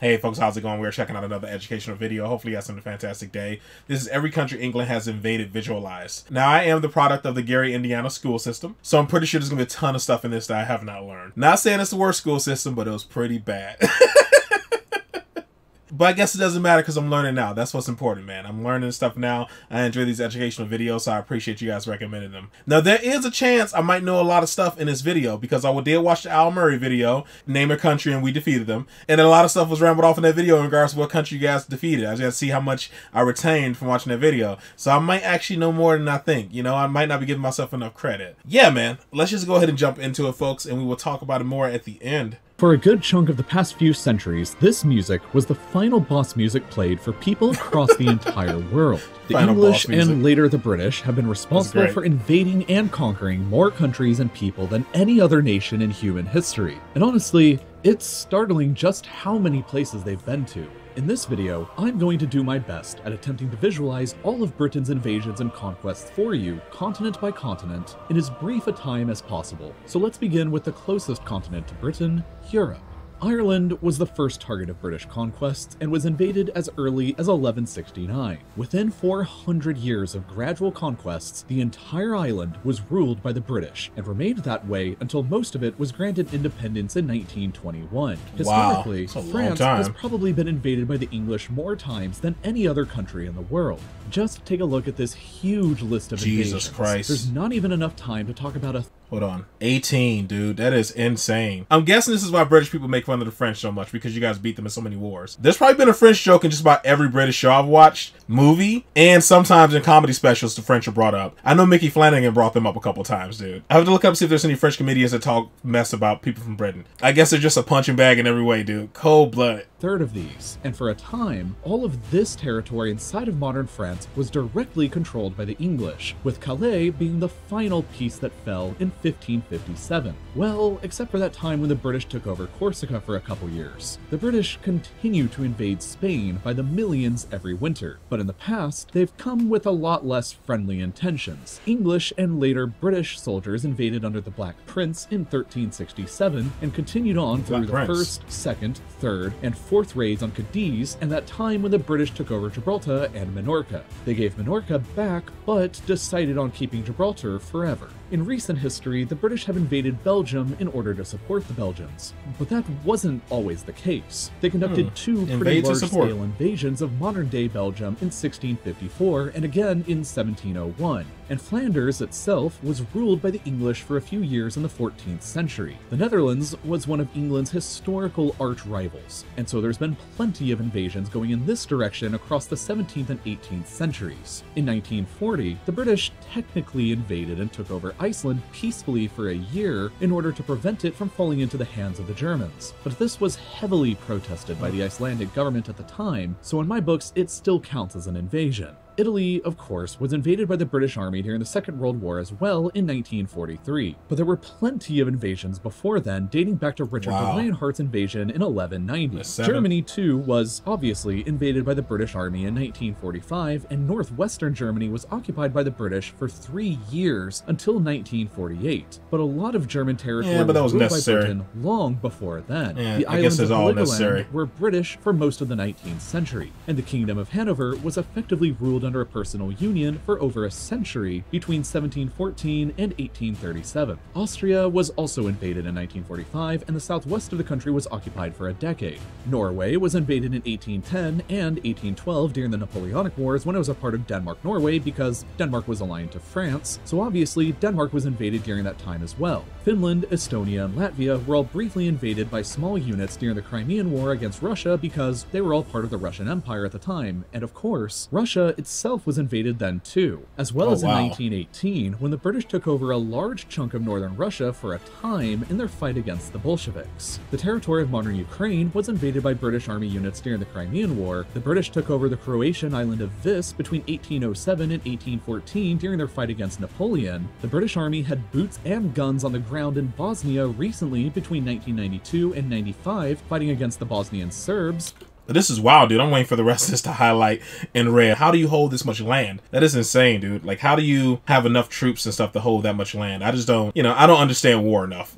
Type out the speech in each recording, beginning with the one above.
Hey folks, how's it going? We're checking out another educational video. Hopefully you had a fantastic day. This is every country England has invaded visualized. Now I am the product of the Gary, Indiana school system, so I'm pretty sure there's gonna be a ton of stuff in this that I have not learned. Not saying it's the worst school system, but it was pretty bad. But I guess it doesn't matter because I'm learning now. That's what's important, man. I'm learning stuff now. I enjoy these educational videos, so I appreciate you guys recommending them. Now, there is a chance I might know a lot of stuff in this video because I did watch the Al Murray video, Name a Country, and we defeated them. And a lot of stuff was rambled off in that video in regards to what country you guys defeated. I just got to see how much I retained from watching that video. So I might actually know more than I think. You know, I might not be giving myself enough credit. Yeah, man. Let's just go ahead and jump into it, folks, and we will talk about it more at the end. For a good chunk of the past few centuries, this music was the final boss music played for people across the entire world. The English and later the British have been responsible for invading and conquering more countries and people than any other nation in human history. And honestly, it's startling just how many places they've been to. In this video, I'm going to do my best at attempting to visualize all of Britain's invasions and conquests for you, continent by continent, in as brief a time as possible. So let's begin with the closest continent to Britain, Europe. Ireland was the first target of British conquests and was invaded as early as 1169. Within 400 years of gradual conquests, the entire island was ruled by the British and remained that way until most of it was granted independence in 1921. Historically, France has probably been invaded by the English more times than any other country in the world. Just take a look at this huge list of invasions. Jesus Christ. There's not even enough time to talk about a... Hold on. 18, dude. That is insane. I'm guessing this is why British people make fun of the French so much, because you guys beat them in so many wars. There's probably been a French joke in just about every British show I've watched, movie, and sometimes in comedy specials the French are brought up. I know Mickey Flanagan brought them up a couple times, dude. I have to look up and see if there's any French comedians that talk mess about people from Britain. I guess they're just a punching bag in every way, dude. Cold-blooded. Third of these, and for a time, all of this territory inside of modern France was directly controlled by the English, with Calais being the final piece that fell in 1557. Well, except for that time when the British took over Corsica for a couple years. The British continue to invade Spain by the millions every winter, but in the past, they've come with a lot less friendly intentions. English and later British soldiers invaded under the Black Prince in 1367 and continued on through the first, second, third, and fourth raids on Cadiz, and that time when the British took over Gibraltar and Minorca. They gave Minorca back, but decided on keeping Gibraltar forever. In recent history, the British have invaded Belgium in order to support the Belgians, but that wasn't always the case. They conducted two pretty large-scale invasions of modern-day Belgium in 1654 and again in 1701, and Flanders itself was ruled by the English for a few years in the 14th century. The Netherlands was one of England's historical arch-rivals, and so there's been plenty of invasions going in this direction across the 17th and 18th centuries. In 1940, the British technically invaded and took over Iceland peacefully for a year in order to prevent it from falling into the hands of the Germans. But this was heavily protested by the Icelandic government at the time, so in my books it still counts as an invasion. Italy, of course, was invaded by the British Army during the Second World War as well in 1943, but there were plenty of invasions before then, dating back to Richard the Lionheart's invasion in 1190. Germany, too, was obviously invaded by the British Army in 1945, and northwestern Germany was occupied by the British for 3 years until 1948. But a lot of German territory was ruled by Britain long before then. The islands of Heligoland were British for most of the 19th century, and the Kingdom of Hanover was effectively ruled under a personal union for over a century between 1714 and 1837. Austria was also invaded in 1945, and the southwest of the country was occupied for a decade. Norway was invaded in 1810 and 1812 during the Napoleonic Wars when it was a part of Denmark-Norway because Denmark was aligned to France, so obviously Denmark was invaded during that time as well. Finland, Estonia, and Latvia were all briefly invaded by small units during the Crimean War against Russia because they were all part of the Russian Empire at the time, and of course, Russia itself was invaded then too, as well as in 1918 when the British took over a large chunk of northern Russia for a time in their fight against the Bolsheviks. The territory of modern Ukraine was invaded by British army units during the Crimean War. The British took over the Croatian island of Vis between 1807 and 1814 during their fight against Napoleon. The British army had boots and guns on the ground in Bosnia recently between 1992 and 95 fighting against the Bosnian Serbs. This is wild, dude. I'm waiting for the rest of this to highlight in red. How do you hold this much land? That is insane, dude. Like, how do you have enough troops and stuff to hold that much land? I just don't, you know, I don't understand war enough.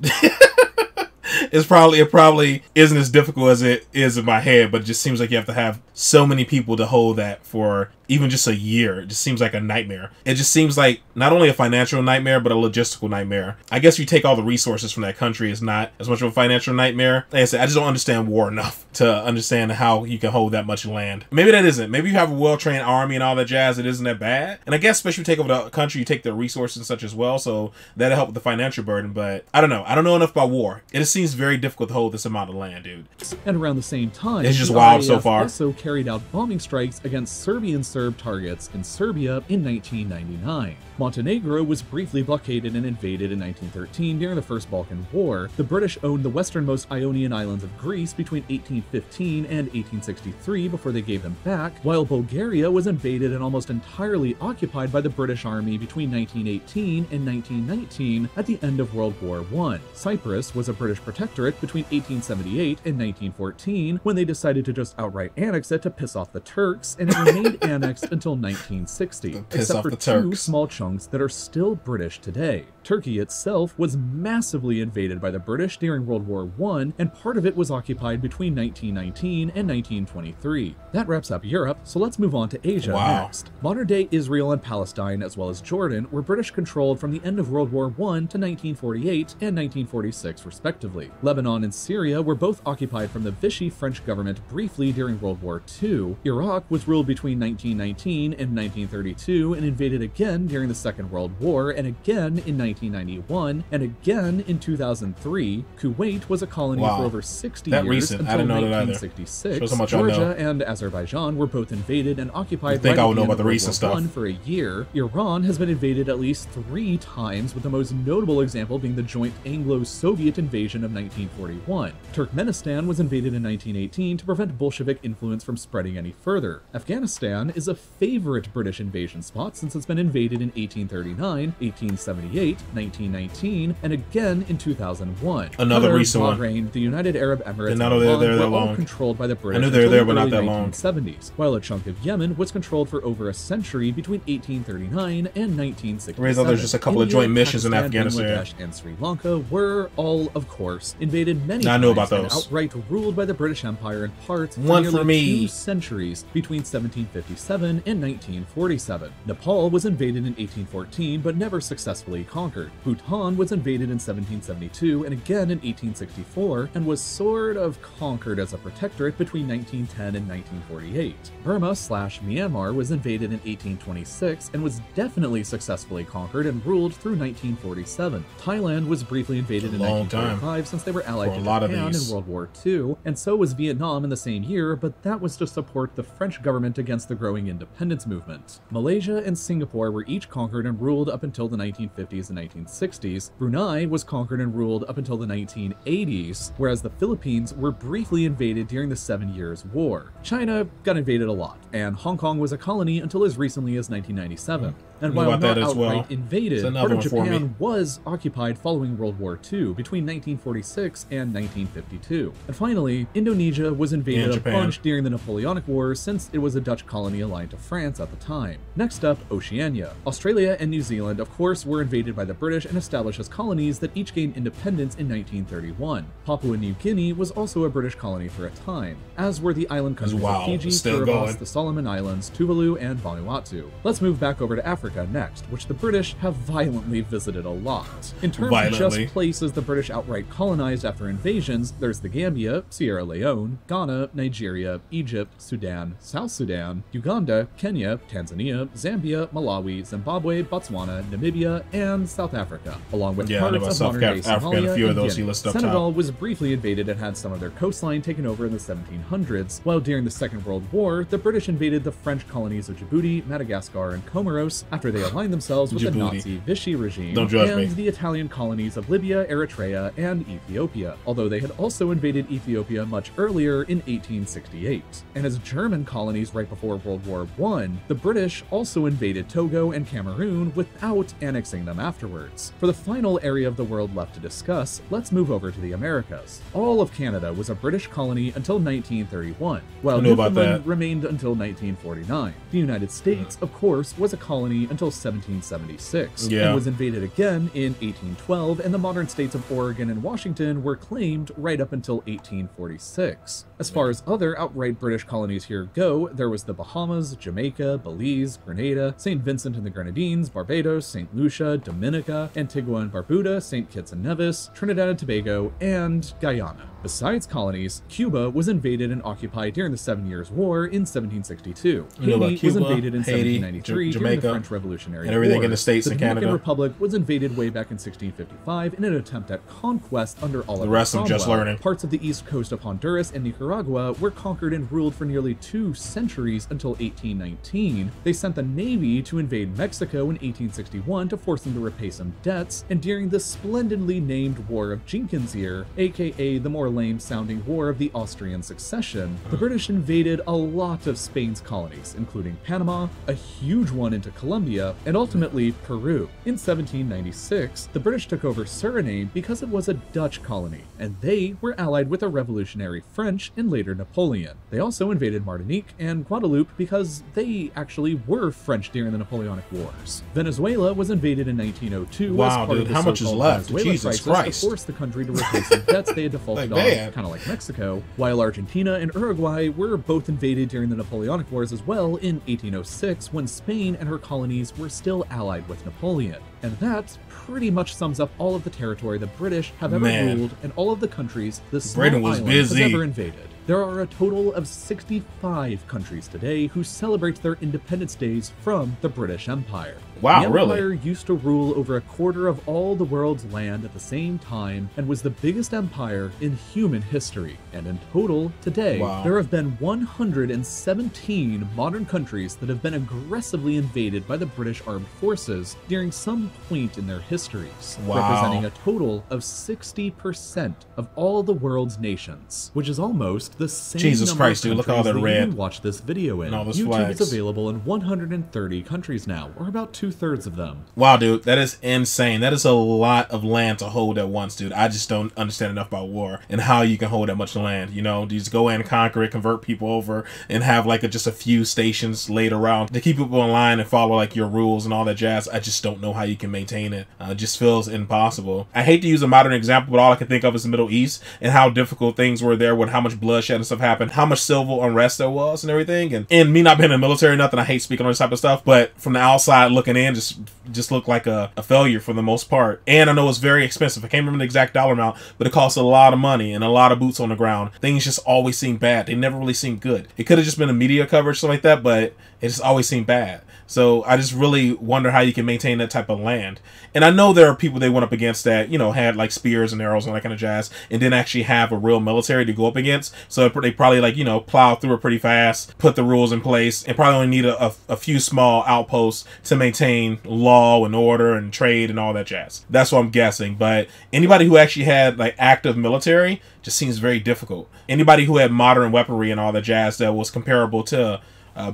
it probably isn't as difficult as it is in my head, but it just seems like you have to have so many people to hold that for even just a year. It just seems like a nightmare. It just seems like not only a financial nightmare, but a logistical nightmare. I guess if you take all the resources from that country, it's not as much of a financial nightmare. Like I said, I just don't understand war enough to understand how you can hold that much land. Maybe that isn't. Maybe you have a well-trained army and all that jazz. It isn't that bad. And I guess especially if you take over the country, you take their resources and such as well. So that'll help with the financial burden. But I don't know. I don't know enough about war. It just seems very difficult to hold this amount of land, dude. And around the same time, it's just wild so RAF far. Also carried out bombing strikes against Serbian Serb targets in Serbia in 1999. Montenegro was briefly blockaded and invaded in 1913 during the First Balkan War. The British owned the westernmost Ionian islands of Greece between 1815 and 1863 before they gave them back, while Bulgaria was invaded and almost entirely occupied by the British Army between 1918 and 1919 at the end of World War I. Cyprus was a British protectorate between 1878 and 1914 when they decided to just outright annex it to piss off the Turks, and it remained annexed until 1960, except for two small chunks that are still British today. Turkey itself was massively invaded by the British during World War I, and part of it was occupied between 1919 and 1923. That wraps up Europe, so let's move on to Asia next. Modern-day Israel and Palestine, as well as Jordan, were British-controlled from the end of World War I to 1948 and 1946, respectively. Lebanon and Syria were both occupied from the Vichy French government briefly during World War II. Iraq was ruled between 1919 and 1932 and invaded again during the Second World War, and again in 1991, and again in 2003. Kuwait was a colony for over 60 years until 1966. Georgia and Azerbaijan were both invaded and occupied right at the end of World War I for a year. Iran has been invaded at least 3 times, with the most notable example being the joint Anglo-Soviet invasion of 1941. Turkmenistan was invaded in 1918 to prevent Bolshevik influence from spreading any further. Afghanistan is a favorite British invasion spot since it's been invaded in 1839, 1878, 1919, and again in 2001. Another recent one. Bahrain, the United Arab Emirates, and were all controlled by the British until the early 1970s, while a chunk of Yemen was controlled for over a century between 1839 and 1967. There's just a couple of joint missions in Afghanistan. Bangladesh and Sri Lanka were all, of course, invaded many times and outright ruled by the British Empire in parts for nearly 2 centuries between 1757 and 1947. Nepal was invaded in 1814 but never successfully conquered. Bhutan was invaded in 1772 and again in 1864 and was sort of conquered as a protectorate between 1910 and 1948. Burma/Myanmar was invaded in 1826 and was definitely successfully conquered and ruled through 1947. Thailand was briefly invaded in 1945 since they were allied to Japan in World War II, and so was Vietnam in the same year, but that was to support the French government against the growing independence movement. Malaysia and Singapore were each conquered and ruled up until the 1950s and 1960s. Brunei was conquered and ruled up until the 1980s, whereas the Philippines were briefly invaded during the 7 Years' War. China got invaded a lot, and Hong Kong was a colony until as recently as 1997. And while not outright invaded, part of Japan was occupied following World War II between 1946 and 1952. And finally, Indonesia was invaded a bunch during the Napoleonic Wars since it was a Dutch colony aligned to France at the time. Next up, Oceania. Australia and New Zealand, of course, were invaded by the British and established as colonies that each gained independence in 1931. Papua New Guinea was also a British colony for a time, as were the island countries of Fiji, Kiribati, the Solomon Islands, Tuvalu, and Vanuatu. Let's move back over to Africa next, which the British have violently visited a lot. In terms of just places the British outright colonized after invasions, there's the Gambia, Sierra Leone, Ghana, Nigeria, Egypt, Sudan, South Sudan, Uganda, Kenya, Tanzania, Zambia, Malawi, Zimbabwe, Botswana, Namibia, and South Africa, along with parts of modern-day Somalia and Guinea. Senegal was briefly invaded and had some of their coastline taken over in the 1700s, while during the Second World War, the British invaded the French colonies of Djibouti, Madagascar, and Comoros after they aligned themselves with the Nazi Vichy regime, and the Italian colonies of Libya, Eritrea, and Ethiopia, although they had also invaded Ethiopia much earlier in 1868. And as German colonies right before World War I, the British also invaded Togo and Cameroon without annexing them afterwards. For the final area of the world left to discuss, let's move over to the Americas. All of Canada was a British colony until 1931, while Newfoundland remained until 1949. The United States, of course, was a colony colony until 1776, Yeah. and was invaded again in 1812, and the modern states of Oregon and Washington were claimed right up until 1846. As far as other outright British colonies here go, there was the Bahamas, Jamaica, Belize, Grenada, St. Vincent and the Grenadines, Barbados, St. Lucia, Dominica, Antigua and Barbuda, St. Kitts and Nevis, Trinidad and Tobago, and Guyana. Besides colonies, Cuba was invaded and occupied during the 7 Years' War in 1762. Haiti was invaded in 1793 during the French Revolutionary and everything War. in the States and Canada. The Dominican Republic was invaded way back in 1655 in an attempt at conquest under Oliver The rest Cromwell. I'm just learning. Parts of the east coast of Honduras and Nicaragua were conquered and ruled for nearly 2 centuries until 1819. They sent the Navy to invade Mexico in 1861 to force them to repay some debts, and during the splendidly named War of Jenkins Year, aka the more lame-sounding War of the Austrian Succession, the British invaded a lot of Spain's colonies, including Panama, a huge one into Colombia, and ultimately Peru. In 1796, the British took over Suriname because it was a Dutch colony, and they were allied with the revolutionary French and later Napoleon. They also invaded Martinique and Guadeloupe because they actually were French during the Napoleonic Wars. Venezuela was invaded in 1902 Wow, as part dude, of the how much is so-called left? Venezuela Jesus crisis Christ. to force the country to repay some debts they had defaulted Like, on, man. kind of like Mexico, while Argentina and Uruguay were both invaded during the Napoleonic Wars as well in 1806 when Spain and her colonies were still allied with Napoleon. And that pretty much sums up all of the territory the British have ever ruled and all of the countries the small Britain was island has busy. ever invaded. There are a total of 65 countries today who celebrate their independence days from the British Empire. Wow, the really? Empire used to rule over a quarter of all the world's land at the same time and was the biggest empire in human history. And in total, today, there have been 117 modern countries that have been aggressively invaded by the British armed forces during some point in their histories, representing a total of 60% of all the world's nations, which is almost the same Jesus number Christ, of dude, look how countries they're that you red. watch this video in. And all those YouTube flags. is available in 130 countries now, or about 2/3 of them. Wow, dude, that is insane. That is a lot of land to hold at once, dude. I just don't understand enough about war and how you can hold that much land. You know, you just go in, conquer it, convert people over, and have like just a few stations laid around to keep people in line and follow like your rules and all that jazz. I just don't know how you can maintain it. It just feels impossible. I hate to use a modern example, but all I can think of is the Middle East and how difficult things were there with how much bloodshed and stuff happened, how much civil unrest there was and everything. And me not being in the military or nothing, I hate speaking on this type of stuff, but from the outside looking in, just looked like a failure for the most part. And I know it's very expensive. I can't remember the exact dollar amount, but it costs a lot of money and a lot of boots on the ground. Things just always seem bad. They never really seem good. It could have just been a media coverage, something like that, but it just always seemed bad. So I just really wonder how you can maintain that type of land. And I know there are people they went up against that, you know, had like spears and arrows and that kind of jazz, and didn't actually have a real military to go up against. So they probably like, you know, plow through it pretty fast, put the rules in place, and probably only need a few small outposts to maintain law and order and trade and all that jazz. That's what I'm guessing. But anybody who actually had like active military just seems very difficult. Anybody who had modern weaponry and all that jazz that was comparable to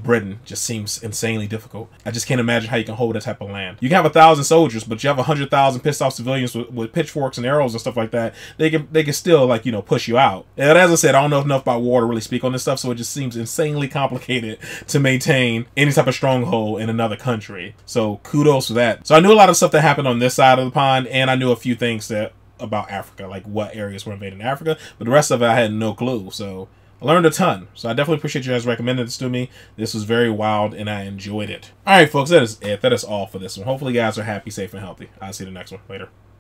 Britain just seems insanely difficult. I just can't imagine how you can hold that type of land. You can have 1,000 soldiers, but you have 100,000 pissed off civilians with pitchforks and arrows and stuff like that. They can still, like, you know, push you out. And as I said, I don't know enough about war to really speak on this stuff, so it just seems insanely complicated to maintain any type of stronghold in another country. So kudos for that. So I knew a lot of stuff that happened on this side of the pond, and I knew a few things about Africa, like what areas were invaded in Africa, but the rest of it I had no clue. So I learned a ton, so I definitely appreciate you guys recommending this to me. This was very wild, and I enjoyed it. All right, folks, that is it. That is all for this one. Hopefully, you guys are happy, safe, and healthy. I'll see you in the next one. Later.